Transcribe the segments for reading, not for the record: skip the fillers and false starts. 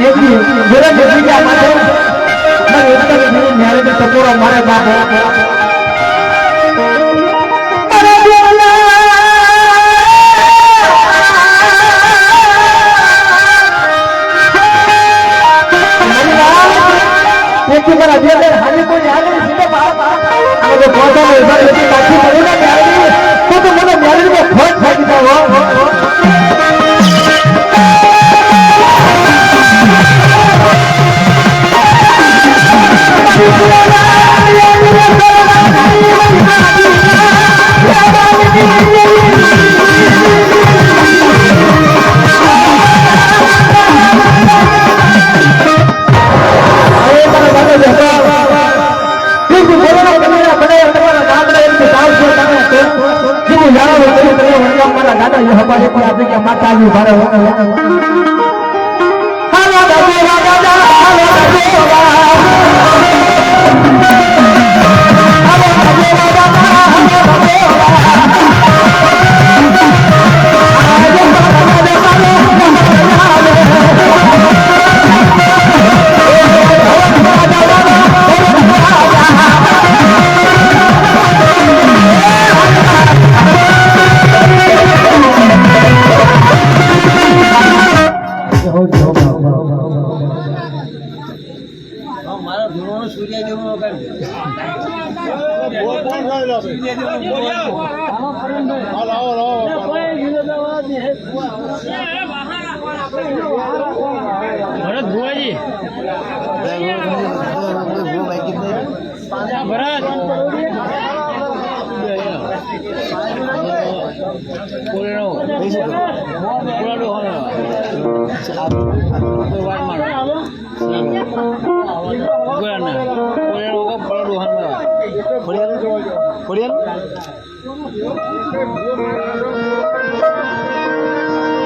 અને એટલી વિરત બીજા માટે મારે એકદમ મેરેજ ટકોરો મારે બાપ देखिए मेरा दिल है हमें कोई याद नहीं सीधे बाप मुझे बहुत सारे इधर लेके काठी पड़ेगा तो मुझे मैरिज में खोज फेंक दो हमारे को आपने क्या माता भी भरा होगा हेलो दादा दादा हेलो भरत बुआ जी भरत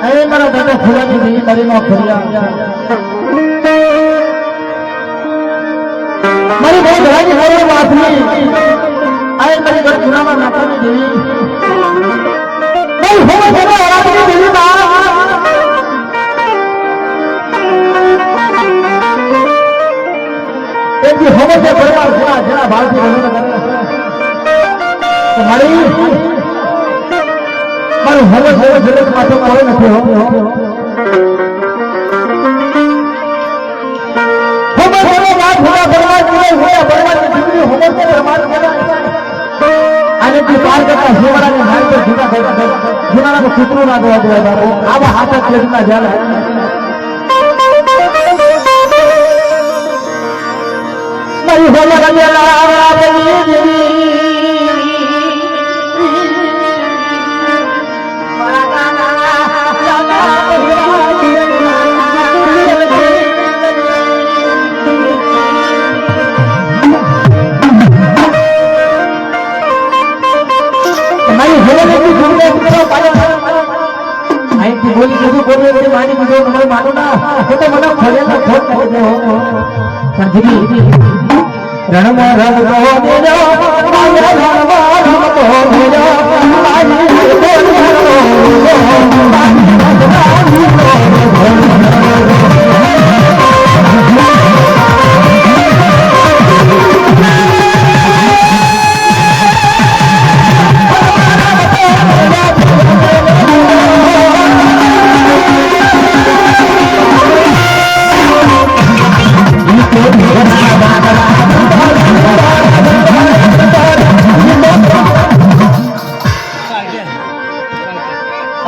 अरे मारा दादा फुला की नहीं करी ना फुलिया मारी बहुत बड़ा की है बात नहीं अरे मेरे घर चुना में नाता नहीं देवी नहीं हो गया ना रात में देवी बा एक भी हो गया परिवार जना जना भारतीय बनने का तुम्हारी मारू હવે હવે જગત માથે કોઈ નથી હો હવે હવે વાત હોવા બરબાદ નહીં હોયા બરબાદ દીકરી હોવે તો બરબાદ કરે આને તું પાર કરતા સેવાળાને માર પર જુનાના કો કૂતરો ના દવા દે બાબો આવા હાથ લગના जाला મારી હોલા ગયેલા બની बोली किसी बोली बोली मानी मुझे नंबर मानो ना तो मना फले ना खोट कर दे हो संजरी रणमा रण को दे दो माया रणमा रण को दे दो मानी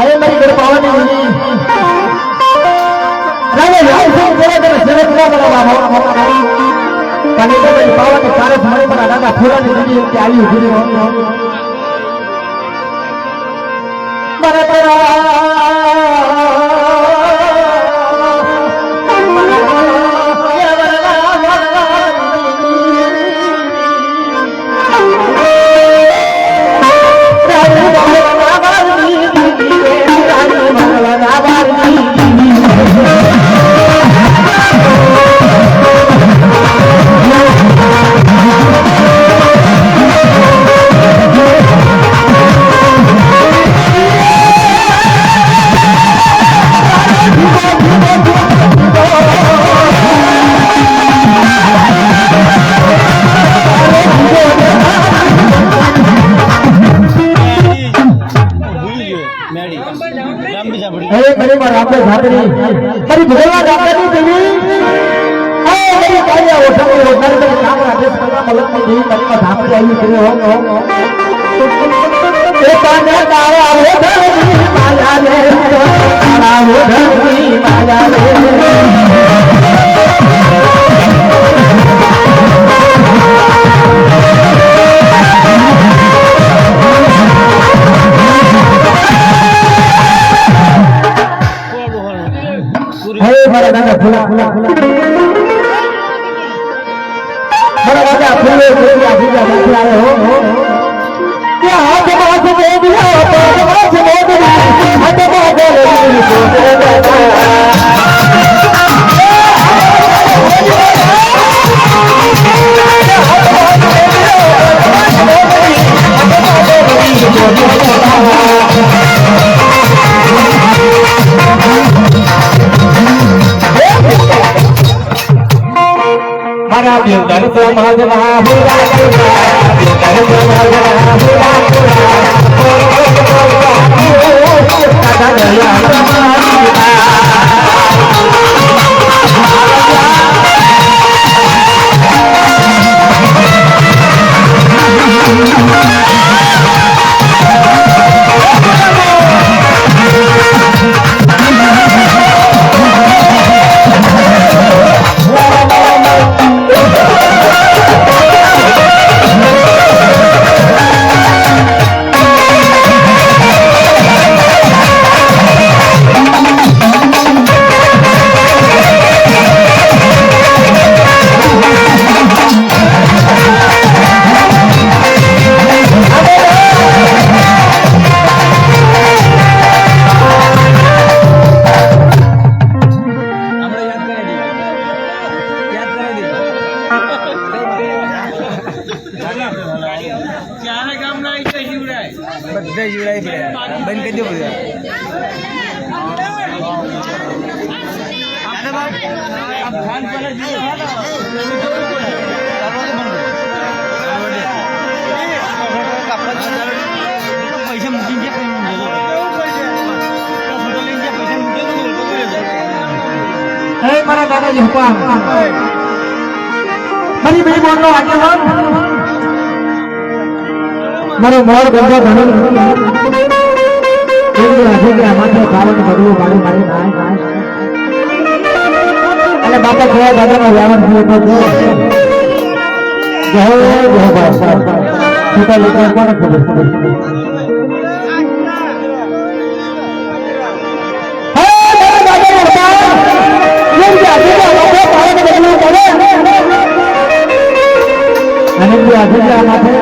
अरे मेरी घर पावन नहीं राजा यार से बोला तेरे सेवक ना बना बाबा कने तो मेरी पावन के सारे हमारे पर दादा पूरा नहीं होती आई हुई मरे तेरा अरे मेरे मां राम झाकड़ी मेरी भगवान रामनी देवी ए मेरी काया ओठा में ओठा में काम राजेश करना मलक में देवी मेरी मां झाकड़ी आई करे हो ए काना काया ओठा में माया रे काला ओठा में माया रे मारा दादा फुला फुला फुला मारा दादा फुले फुले आजीजा बैठे आए हो क्या हाथ बात में दिया बात में दिया हाथ बात में मारा दिलदार समाजना हुआ दिलदार समाजना हुआ दादा दया मारा दादाजी हुआ मरी मेरी बोलनो आगे वन मारो मोर गंगा धनु आगे के माथे कारण बदलू गाड़ी मारी नाय नाय अरे बापा खोया दादा नो यावन हुए तो जय जय बाबा छोटा लेकर कौन खोले आजीजा माथे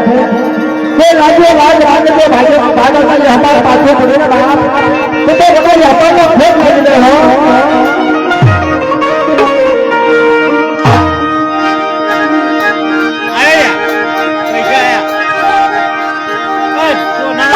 के राज्य राज राज्य के भागे भागे भागे हमारे पास में पड़े ना बाप तो बताइए अपन को फेंक दे हो आया कैसे आया तो ना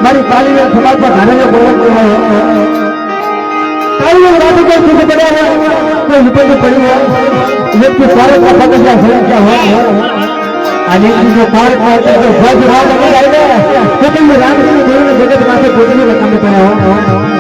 મારી પાલીને સમાજ પર ઘાને બોલવા પાલીને રાતે કોઈ સુખ પડ્યા હોય કોઈ વિપત્તિ પડી હોય વ્યક્તિ સ્વાગત આપવા સંખ્યા હોય અને જો પારક હોય તો ભજ ભાવ લગી જાય ને તો તમે રામકૃષ્ણ દેવને જગત પાસે પોતાની કામ કર્યા હોય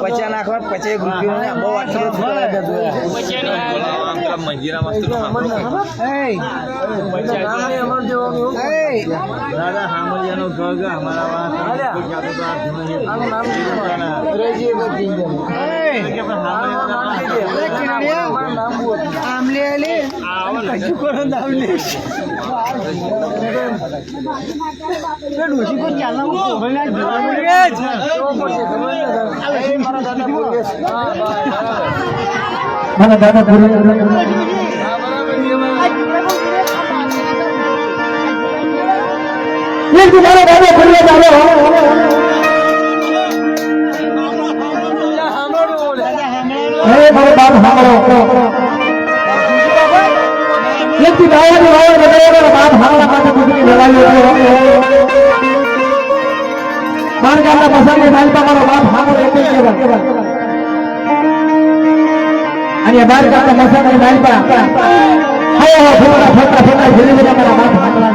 પચા નાખવા 50 રૂપિયા બહુ મંજીરા મસ્ત દાદા હામલિયાનો ઘર અમારા mana dadah guru ये तुम्हारा दादा बढ़िया दादा हो अरे मेरे बाप हमारा ये तुम्हारा दादा मेरे बाप हमारा माता कुछ नहीं लगा लिया मान करना पसंद है मालपा हमारा बाप हमारा एक ही है અને બાર કાકા મસાલા માલપા હાય હો ફોટા ફોટા ફોટા ધીરે ધીરે મારા બાપ હાકલા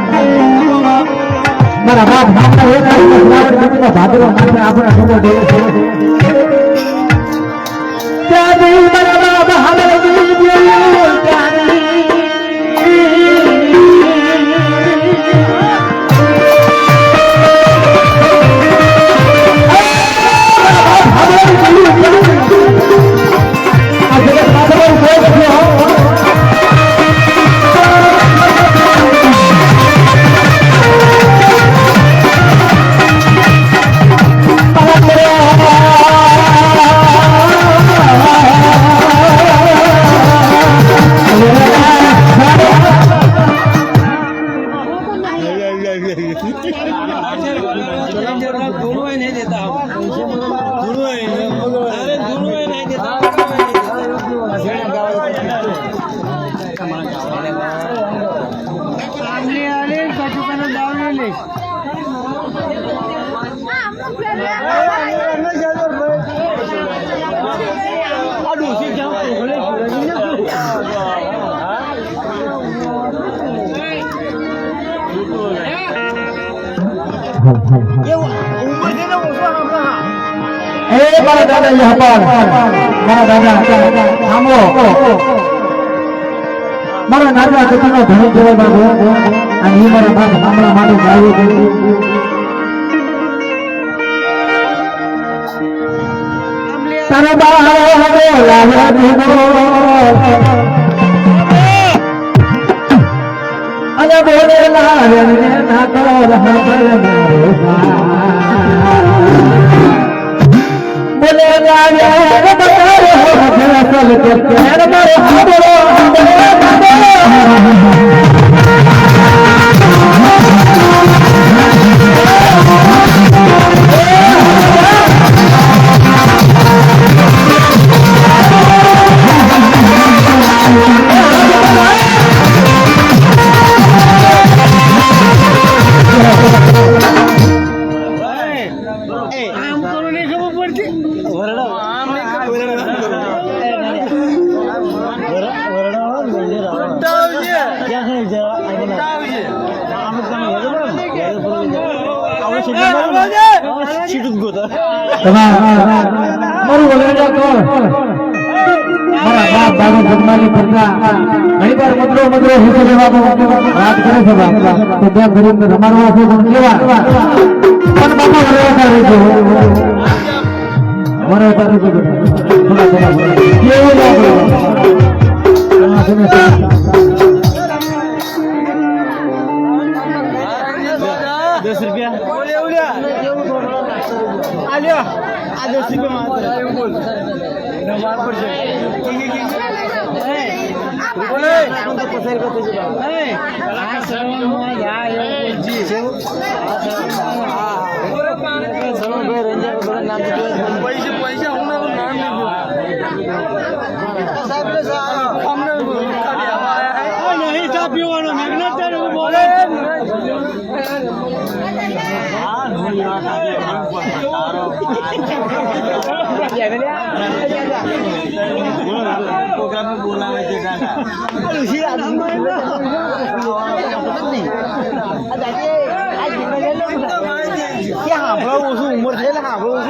મારા બાપ હાકલા હોય ના શ્રાવણ મહિનાનો ભાદરવો માત્ર આપણા સમો દેવ છે ચાદી મારા બાપ હાલે દીયો ચાદી આ જગત માધવર કોઈ નથી હો એ મારા દાદા અહીંયા પર મારા દાદા સાંભળો મારા નાના કથાનો ધણી કહેવાય બાબુ અને એ મારા બાપ સાંભળવા માટે ગાયું છે તારા બાળો લાવ્યા દીધો અને બોલે લાવ્યા ના તો બોલે લાવ્યા મારું વલણજા કોણ મારા બાપ દાદા જન્માની કરતા ઘણી વાર મદરો હિસ્સો લેવાનો વાત કરે છે બાપ તો બે ગરીબ ને રમાડવા છે પણ કેવા પણ બાપા વરવાતા રહેજો વરવાતા રહેજો થોડા કેવું લાગે 10 રૂપિયા આલ્યો આ 10 રૂપિયા માત્ર એવું બોલ એનો માર પડશે બોલે તો પસાર કરતો છે આ સર્વમાં યાર એવું જી છે આ સર્વ બે રંજન બડા નામ પૈસા હું નામ નહીં સાહેબ ને અમને નહીં ચા પીવાનો મેઘના તારે બોલે પ્રોગ્રામ બોલાવે છે ઉમર છે આપણે